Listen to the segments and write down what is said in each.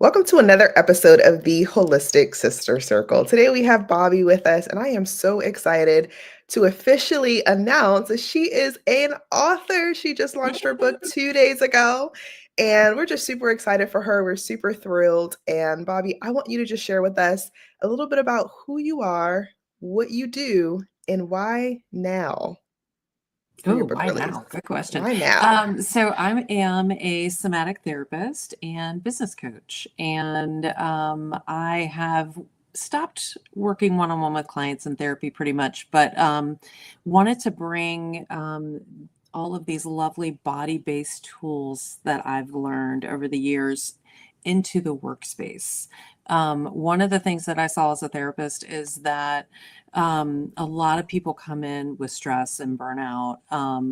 Welcome to another episode of the Holistic Sister Circle. Today we have Bobby with us, and I am so excited to officially announce that she is an author. She just launched her book 2 days ago, and we're just super excited for her. We're super thrilled. And Bobby, I want you to just share with us a little bit about who you are, what you do, and why now for your Oh, book why release. now? Good question. Why now? So I am a somatic therapist and business coach, and I have stopped working one-on-one with clients in therapy pretty much, but wanted to bring all of these lovely body-based tools that I've learned over the years into the workspace. One of the things that I saw as a therapist is that a lot of people come in with stress and burnout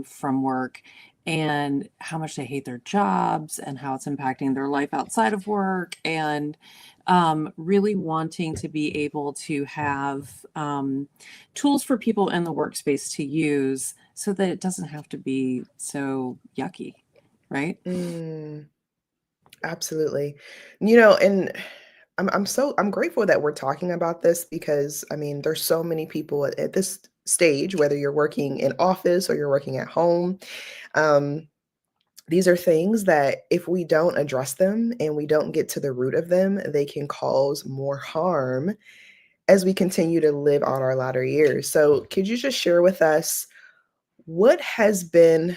from work and how much they hate their jobs and how it's impacting their life outside of work, and really wanting to be able to have tools for people in the workspace to use so that it doesn't have to be so yucky, right? Mm. Absolutely. And I'm grateful that we're talking about this because I mean, there's so many people at this stage, whether you're working in office or you're working at home. Um, these are things that if we don't address them and we don't get to the root of them, they can cause more harm as we continue to live on our latter years. So, could you just share with us what has been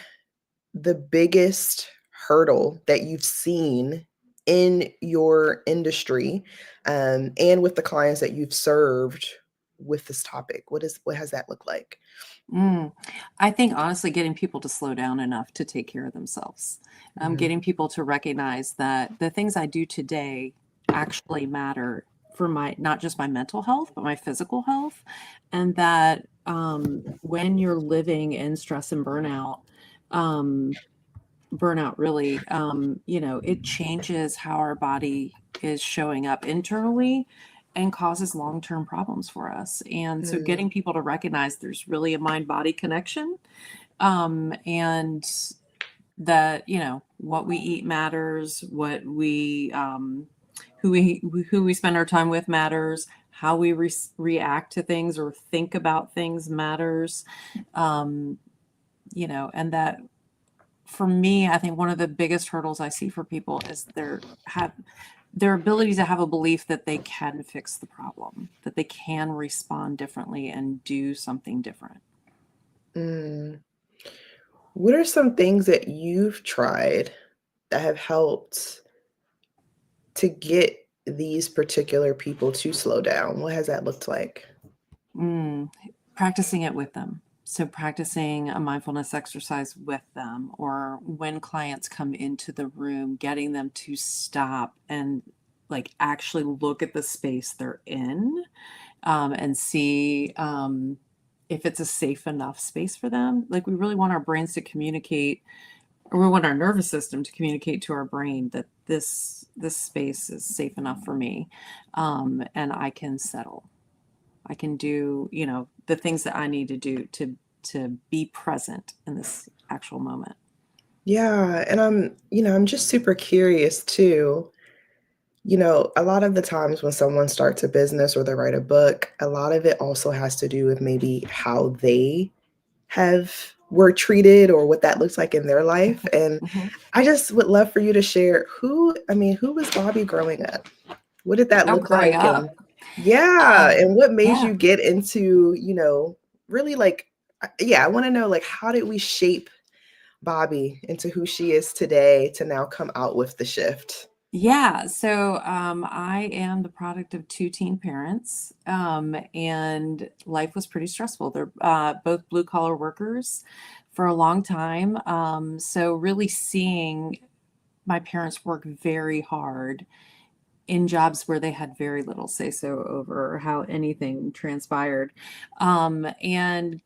the biggest hurdle that you've seen in your industry, and with the clients that you've served with this topic? What has that looked like? Mm. I think honestly, getting people to slow down enough to take care of themselves, Mhm. getting people to recognize that the things I do today actually matter for my not just my mental health, but my physical health, and that when you're living in stress and um, burnout really, it changes how our body is showing up internally and causes long-term problems for us. And so Mm, getting people to recognize there's really a mind-body connection, and that, what we eat matters, what we who we spend our time with matters, how we react to things or think about things matters. um, and that for me, I think one of the biggest hurdles I see for people is their ability to have a belief that they can fix the problem, that they can respond differently and do something different. mm. What are some things that you've tried that have helped to get these particular people to slow down? What has that looked like? Mm, Practicing it with them. So practicing a mindfulness exercise with them, or when clients come into the room, getting them to stop and like actually look at the space they're in, and see if it's a safe enough space for them. Like we really want our brains to communicate, or we want our nervous system to communicate to our brain that this space is safe enough for me, and I can settle. I can do, the things that I need to do to be present in this actual moment. Yeah, and I'm just super curious too. A lot of the times when someone starts a business or they write a book, a lot of it also has to do with maybe how they have were treated or what that looks like in their life. And Mhm. I just would love for you to share who was Bobby growing up? What did that Oh, look growing like? up. And yeah, Um, and what made yeah. you get into, really like, yeah, I want to know like how did we shape Bobby into who she is today to now come out with the shift? Yeah, so I am the product of two teen parents, and life was pretty stressful. They're both blue collar workers for a long time. So, really seeing my parents work very hard in jobs where they had very little say so over how anything transpired. And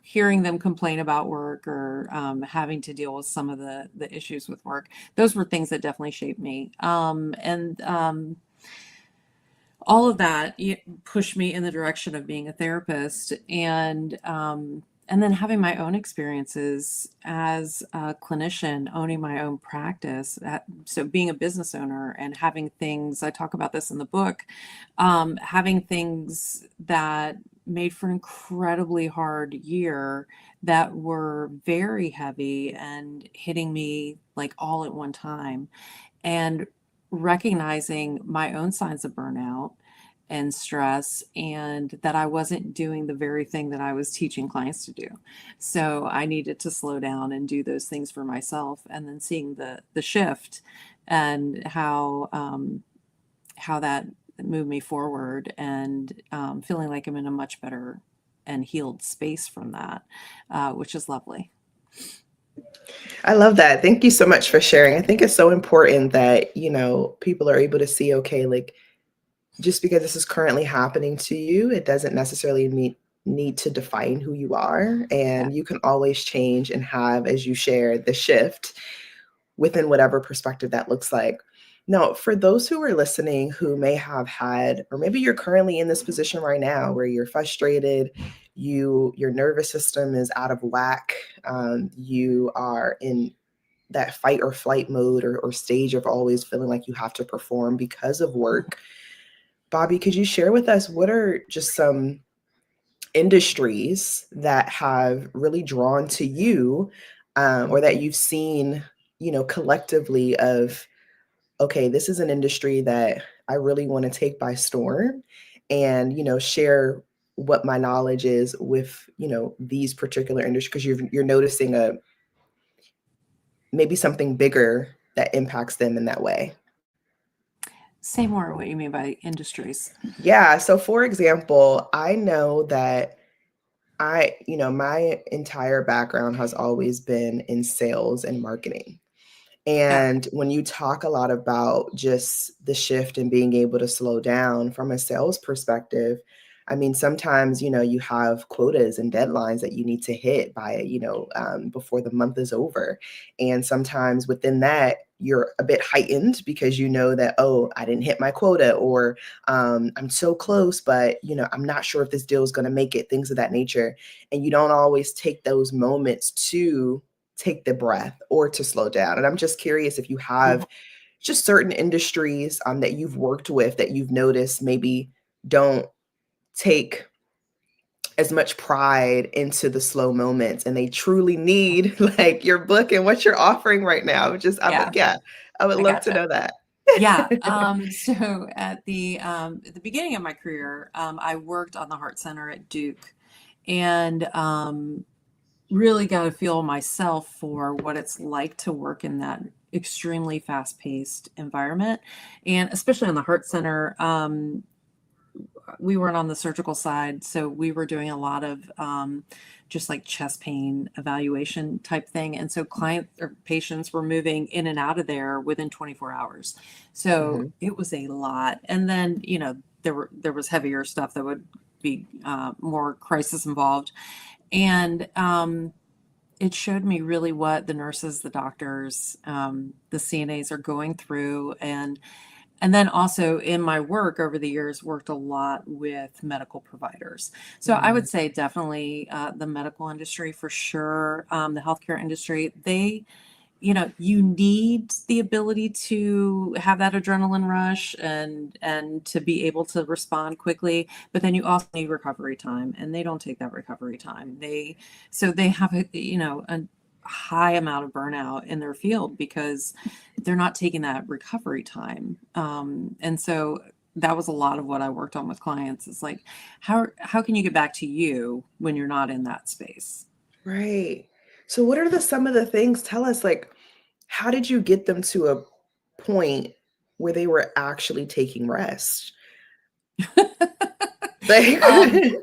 hearing them complain about work, or having to deal with some of the issues with work, those were things that definitely shaped me. And all of that pushed me in the direction of being a therapist. And and then having my own experiences as a clinician, owning my own practice. So being a business owner and having things, I talk about this in the book, having things that made for an incredibly hard year that were very heavy and hitting me like all at one time, and recognizing my own signs of burnout and stress, and that I wasn't doing the very thing that I was teaching clients to do. So I needed to slow down and do those things for myself, and then seeing the shift and how that moved me forward, and feeling like I'm in a much better and healed space from that, which is lovely. I love that. Thank you so much for sharing. I think it's so important that, people are able to see, okay, like just because this is currently happening to you, it doesn't necessarily need to define who you are. Yeah. And you can always change and have, as you share, the shift within whatever perspective that looks like. Now, for those who are listening who may have had, or maybe you're currently in this position right now where you're frustrated, your nervous system is out of whack, you are in that fight or flight mode or stage of always feeling like you have to perform because of work. Bobby, could you share with us what are just some industries that have really drawn to you, or that you've seen, collectively of, okay, this is an industry that I really want to take by storm and, share what my knowledge is with, these particular industries because you're noticing maybe something bigger that impacts them in that way. Say more what you mean by industries. Yeah. So for example, I know that my entire background has always been in sales and marketing. Yeah. And when you talk a lot about just the shift and being able to slow down from a sales perspective, I mean, sometimes, you have quotas and deadlines that you need to hit by, before the month is over. And sometimes within that, you're a bit heightened because you know that, oh, I didn't hit my quota, or I'm so close, but, I'm not sure if this deal is going to make it, things of that nature. And you don't always take those moments to take the breath or to slow down. And I'm just curious if you Mhm. have just certain industries that you've worked with that you've noticed maybe don't take as much pride into the slow moments and they truly need like your book and what you're offering right now. Just Yeah, yeah, I would I love to gotcha. know that. Yeah. So at the beginning of my career, I worked on the Heart Center at Duke, and really got to feel myself for what it's like to work in that extremely fast-paced environment, and especially on the Heart Center. We weren't on the surgical side, so we were doing a lot of just like chest pain evaluation type thing. And so client or patients were moving in and out of there within 24 hours. So Mhm. it was a lot. And then, there was heavier stuff that would be more crisis involved. And it showed me really what the nurses, the doctors, the CNAs are going through. And then also in my work over the years, worked a lot with medical providers. So I Mm. would say definitely the medical industry for sure, the healthcare industry. You need the ability to have that adrenaline rush and to be able to respond quickly, but then you also need recovery time, and they don't take that recovery time. They have a high amount of burnout in their field because they're not taking that recovery time. And so that was a lot of what I worked on with clients. It's like, how can you get back to you when you're not in that space? Right. So what are some of the things, tell us, like, how did you get them to a point where they were actually taking rest? Like um,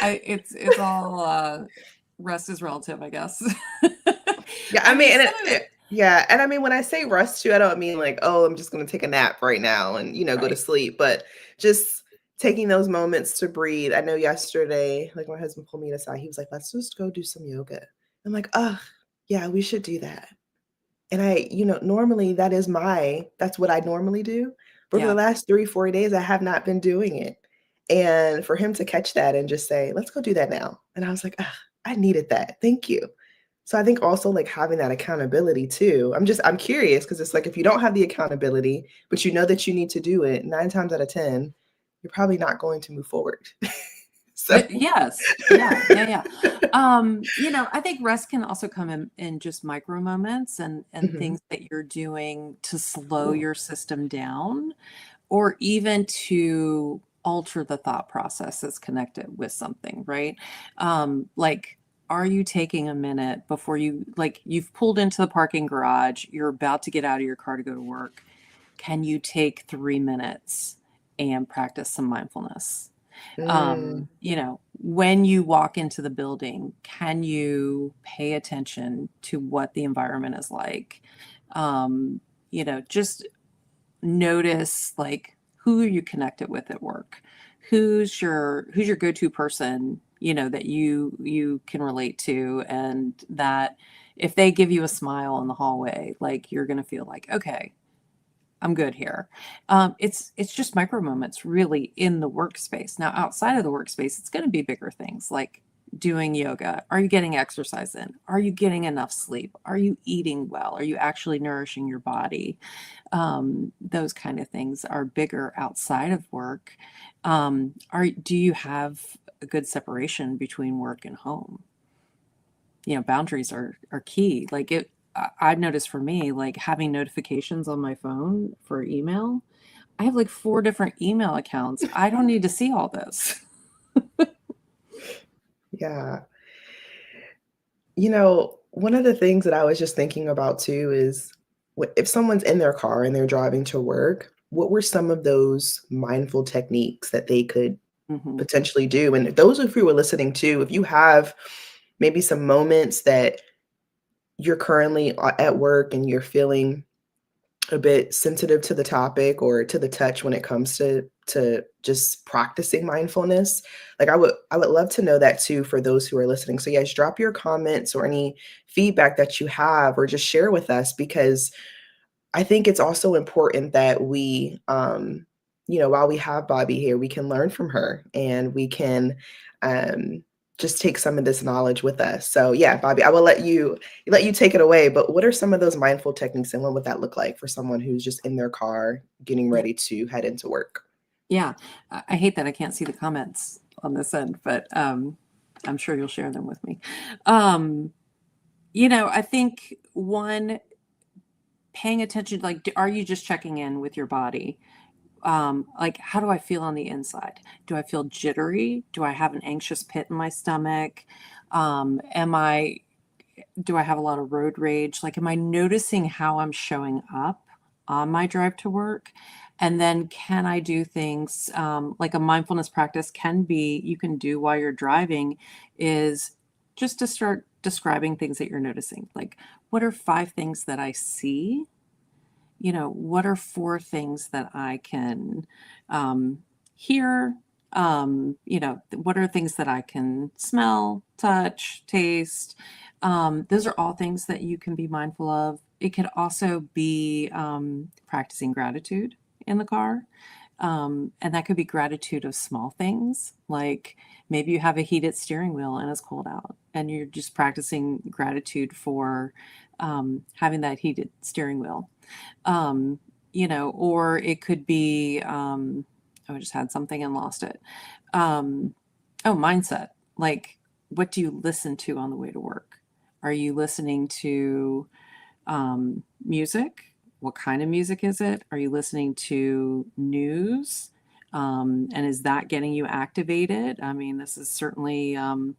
it's all rest is relative, I guess. yeah, I I mean, mean, and some of it, yeah, and I mean, when I say rest too, I don't mean like, oh, I'm just gonna take a nap right now and go to right? sleep, but just taking those moments to breathe. I know yesterday, like my husband pulled me aside, he was like, let's just go do some yoga. I'm like, oh, yeah, we should do that. And normally that's what I normally do. But for the Yeah, last 3, 4 days, I have not been doing it. And for him to catch that and just say, let's go do that now. And I was like, ah, I needed that. Thank you. So I think also like having that accountability too. I'm curious because it's like if you don't have the accountability, but you know that you need to do it, 9 times out of 10, you're probably not going to move forward. So Yes. Yeah. Yeah. Yeah. I think rest can also come in just micro moments and Mhm. things that you're doing to slow your system down or even to alter the thought process that's connected with something, right? Like, are you taking a minute before you've pulled into the parking garage, you're about to get out of your car to go to work? Can you take 3 minutes and practice some mindfulness? Mm, When you walk into the building, can you pay attention to what the environment is like? Just notice like who are you connected with at work? Who's your go-to person, that you can relate to, and that if they give you a smile in the hallway, like you're gonna feel like, okay, I'm good here. It's just micro moments really in the workspace. Now, outside of the workspace, it's going to be bigger things like doing yoga. Are you getting exercise in? Are you getting enough sleep? Are you eating well? Are you actually nourishing your body? Those kind of things are bigger outside of work. Do you have a good separation between work and home? Boundaries are key. Like I've noticed for me, like having notifications on my phone for email, I have like 4 different email accounts. I don't need to see all this. yeah. One of the things that I was just thinking about too is if someone's in their car and they're driving to work, what were some of those mindful techniques that they could Mhm. potentially do? And those of you who are listening too, if you have maybe some moments that you're currently at work and you're feeling a bit sensitive to the topic or to the touch when it comes to just practicing mindfulness, like I would love to know that too for those who are listening. So yes, drop your comments or any feedback that you have or just share with us because I think it's also important that we, while we have Bobby here, we can learn from her and we can um, just take some of this knowledge with us. So yeah, Bobby, I will let you take it away. But what are some of those mindful techniques and what would that look like for someone who's just in their car getting Yeah. ready to head into work? Yeah. I hate that I can't see the comments on this end, but I'm sure you'll share them with me. Um, I think one, paying attention, like, are you just checking in with your body? Like, how do I feel on the inside? Do I feel jittery? Do I have an anxious pit in my stomach? Am I Do I have a lot of road rage? Like, am I noticing how I'm showing up on my drive to work? And then can I do things like a mindfulness practice can be, you can do while you're driving, is just to start describing things that you're noticing. Like, what are 5 things that I see? What are 4 things that I can hear? What are things that I can smell, touch, taste? Those are all things that you can be mindful of. It could also be practicing gratitude in the car. And that could be gratitude of small things, like maybe you have a heated steering wheel and it's cold out, and you're just practicing gratitude for having that heated steering wheel. Or it could be, oh, I just had something and lost it. Um, oh, mindset. Like, what do you listen to on the way to work? Are you listening to music? What kind of music is it? Are you listening to news? And is that getting you activated? I mean, this is certainly um,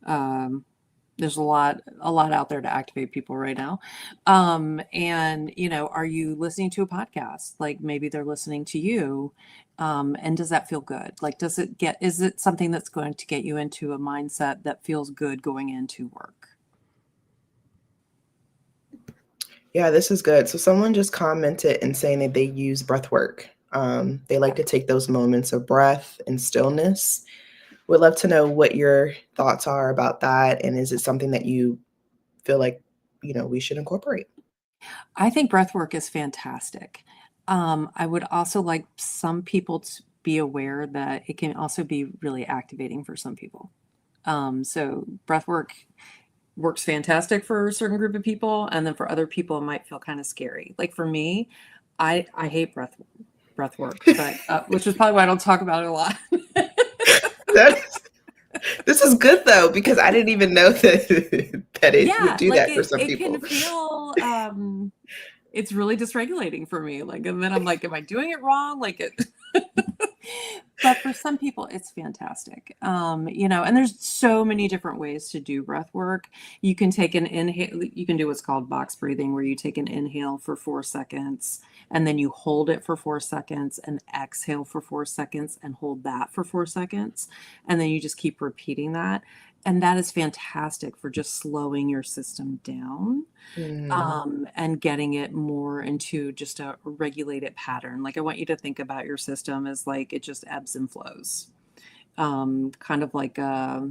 there's a lot out there to activate people right now. And are you listening to a podcast? Like maybe they're listening to you. And does that feel good? Like, is it something that's going to get you into a mindset that feels good going into work? Yeah, this is good. So someone just commented and saying that they use breath work. They like Yeah. to take those moments of breath and stillness. Would love to know what your thoughts are about that, and is it something that you feel like, we should incorporate? I think breath work is fantastic. I would also like some people be aware that it can also be really activating for some people. So breath work works fantastic for a certain group of people, and then for other people, it might feel kind of scary. Like for me, I hate breath work, but which is probably why I don't talk about it a lot. That is, this is good though, because I didn't even know that that it would Yeah, do like that for some it can people. feel it's really dysregulating for me. Like, and then I'm like, am I doing it wrong? Like it but for some people it's fantastic. You know, and there's so many different ways to do breath work. You can take an inhale, you can do what's called box breathing, where you take an inhale for 4 seconds and then you hold it for 4 seconds and exhale for 4 seconds and hold that for 4 seconds. And then you just keep repeating that. And that is fantastic for just slowing your system down, Mm, and getting it more into just a regulated pattern. Like I want you to think about your system as like it just ebbs and flows, kind of like a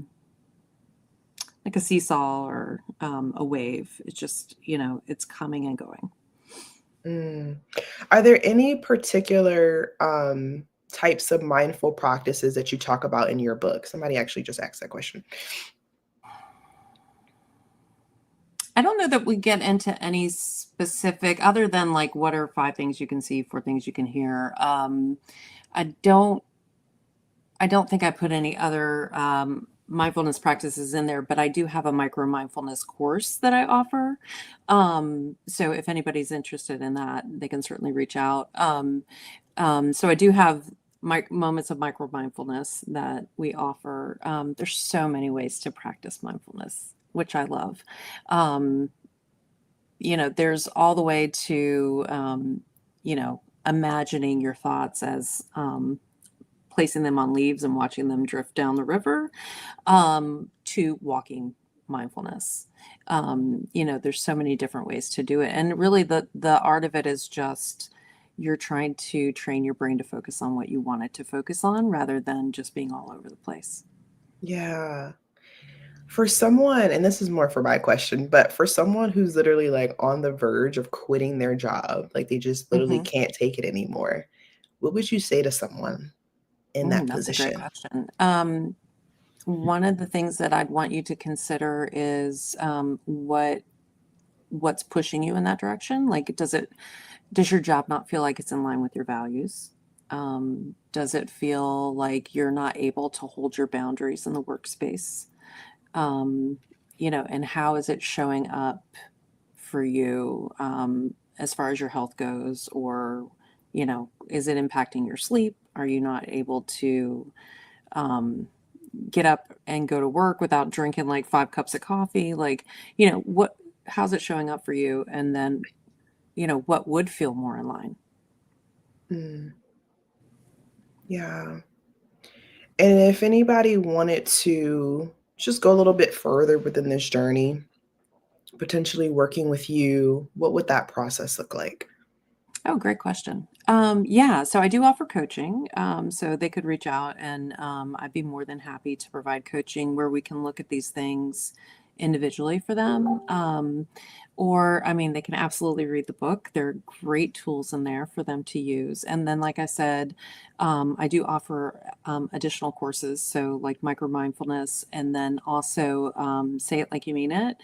seesaw or a wave. It's just, you know, it's coming and going. mm. Are there any particular types of mindful practices that you talk about in your book? Somebody actually just asked that question. I don't know that we get into any specific, other than like what are 5 things you can see, 4 things you can hear. I don't I don't think I put any other mindfulness practices in there, but I do have a micro mindfulness course that I offer. So if anybody's interested in that, they can certainly reach out. So I do have moments of micro mindfulness that we offer. There's so many ways to practice mindfulness, which I love. Um, you know, there's all the way to, you know, imagining your thoughts as placing them on leaves and watching them drift down the river, to walking mindfulness. You know, there's so many different ways to do it. And really the art of it is just you're trying to train your brain to focus on what you want it to focus on rather than just being all over the place. Yeah. For someone, and this is more for my question, but for someone who's literally like on the verge of quitting their job, like they just literally Hmm. can't take it anymore, what would you say to someone in that That's a great position? question. One of the things that I'd want you to consider is what's pushing you in that direction. Like, does your job not feel like it's in line with your values? Does it feel like you're not able to hold your boundaries in the workspace? Um, you know, and how is it showing up for you, as far as your health goes? Or, you know, is it impacting your sleep? Are you not able to um, get up and go to work without drinking like 5 cups of coffee? Like, you know, how's it showing up for you? And then, you know, what would feel more in line? Mm, yeah. And if anybody wanted to just go a little bit further within this journey, potentially working with you, what would that process look like? Oh, great question. Yeah, so I do offer coaching. So they could reach out and I'd be more than happy to provide coaching where we can look at these things individually for them. Or, I mean, they can absolutely read the book. There are great tools in there for them to use. And then, like I said, I do offer additional courses. So, like micro mindfulness, and then also Say It Like You Mean It,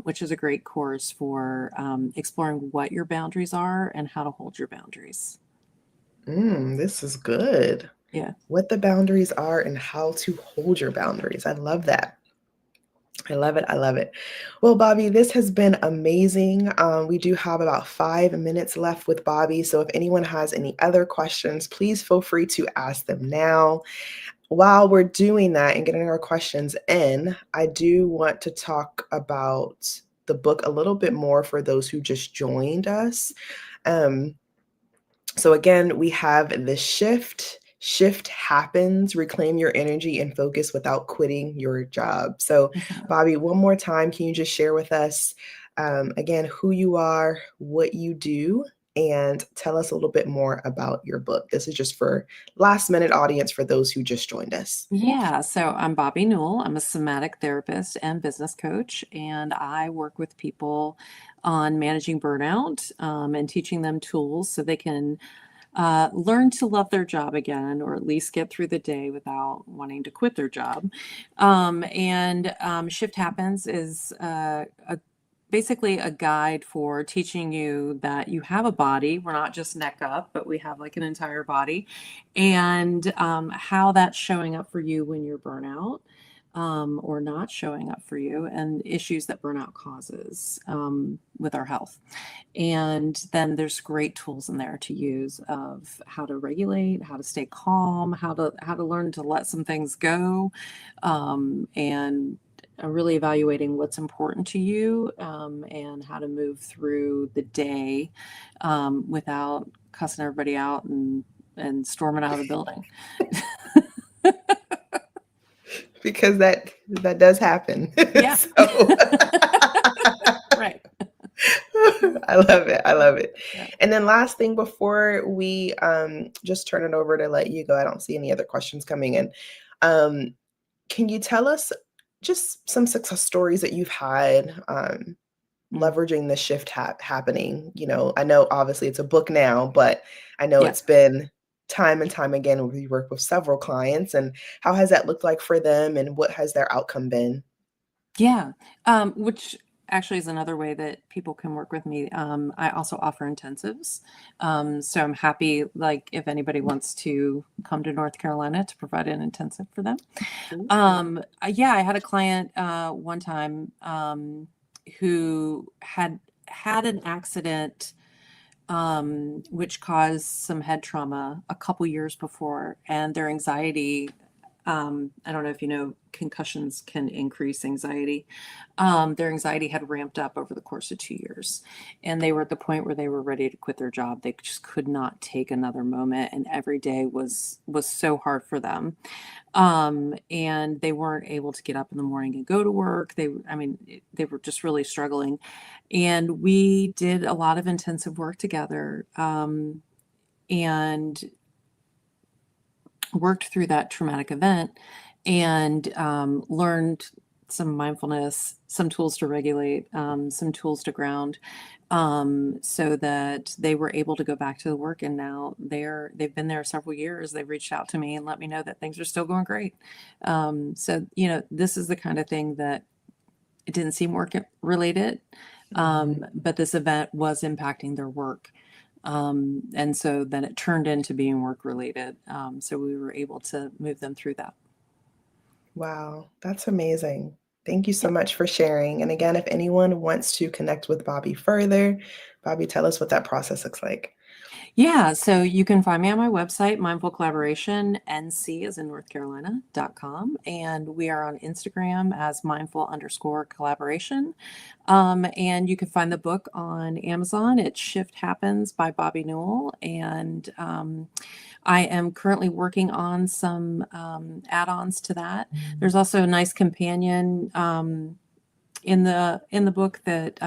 which is a great course for exploring what your boundaries are and how to hold your boundaries. This is good. Yeah. What the boundaries are and how to hold your boundaries. I love that. I love it. I love it. Well, Bobby, this has been amazing. We do have about 5 minutes left with Bobby. So if anyone has any other questions, please feel free to ask them now. While we're doing that and getting our questions in, I do want to talk about the book a little bit more for those who just joined us. Um, so again, we have the shift. Shift happens, reclaim your energy and focus without quitting your job. So, Mhm. Bobby, one more time, can you just share with us again who you are, what you do, and tell us a little bit more about your book? This is just for last minute audience for those who just joined us. Yeah, so I'm Bobby Newell. I'm a somatic therapist and business coach, and I work with people on managing burnout, and teaching them tools so they can learn to love their job again, or at least get through the day without wanting to quit their job. Shift Happens is basically a guide for teaching you that you have a body. We're not just neck up, but we have like an entire body, and how that's showing up for you when you're burnout. Or not showing up for you, and issues that burnout causes with our health. And then there's great tools in there to use of how to regulate, how to stay calm, how to learn to let some things go, and really evaluating what's important to you, and how to move through the day without cussing everybody out and storming out of the building. Because that does happen. Yeah. So Right. I love it. I love it. Yeah. And then last thing before we just turn it over to let you go, I don't see any other questions coming in. Can you tell us just some success stories that you've had leveraging the shift happening? You know, I know obviously it's a book now, but I know Yeah. it's been time and time again. We work with several clients, and how has that looked like for them, and what has their outcome been? Yeah. Which actually is another way that people can work with me. I also offer intensives. So I'm happy, like, if anybody wants to come to North Carolina to provide an intensive for them. Yeah, I had a client one time who had an accident, which caused some head trauma a couple years before, and their anxiety, I don't know if you know, concussions can increase anxiety. Their anxiety had ramped up over the course of 2 years, and they were at the point where they were ready to quit their job. They just could not take another moment, and every day was so hard for them. And they weren't able to get up in the morning and go to work. They were just really struggling. And we did a lot of intensive work together, and worked through that traumatic event, and learned some mindfulness, some tools to regulate, some tools to ground, so that they were able to go back to the work. And now they've been there several years. They've reached out to me and let me know that things are still going great. So, this is the kind of thing that it didn't seem work related, but this event was impacting their work. And so then it turned into being work related. So we were able to move them through that. Wow, that's amazing. Thank you so Yeah. much for sharing. And again, if anyone wants to connect with Bobby further, Bobby, tell us what that process looks like. Yeah, so you can find me on my website, Mindful Collaboration, NC as in North Carolina.com. And we are on Instagram as mindful_collaboration. And you can find the book on Amazon. It's Shift Happens by Bobby Newell. And I am currently working on some add-ons to that. There's also a nice companion in the book that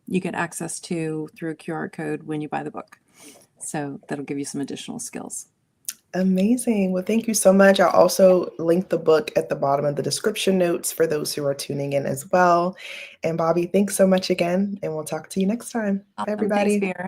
you get access to through a QR code when you buy the book. So that'll give you some additional skills. Amazing. Well, thank you so much. I'll also link the book at the bottom of the description notes for those who are tuning in as well. And Bobby, thanks so much again, and we'll talk to you next time. Bye, Awesome. Thanks, everybody. Vera.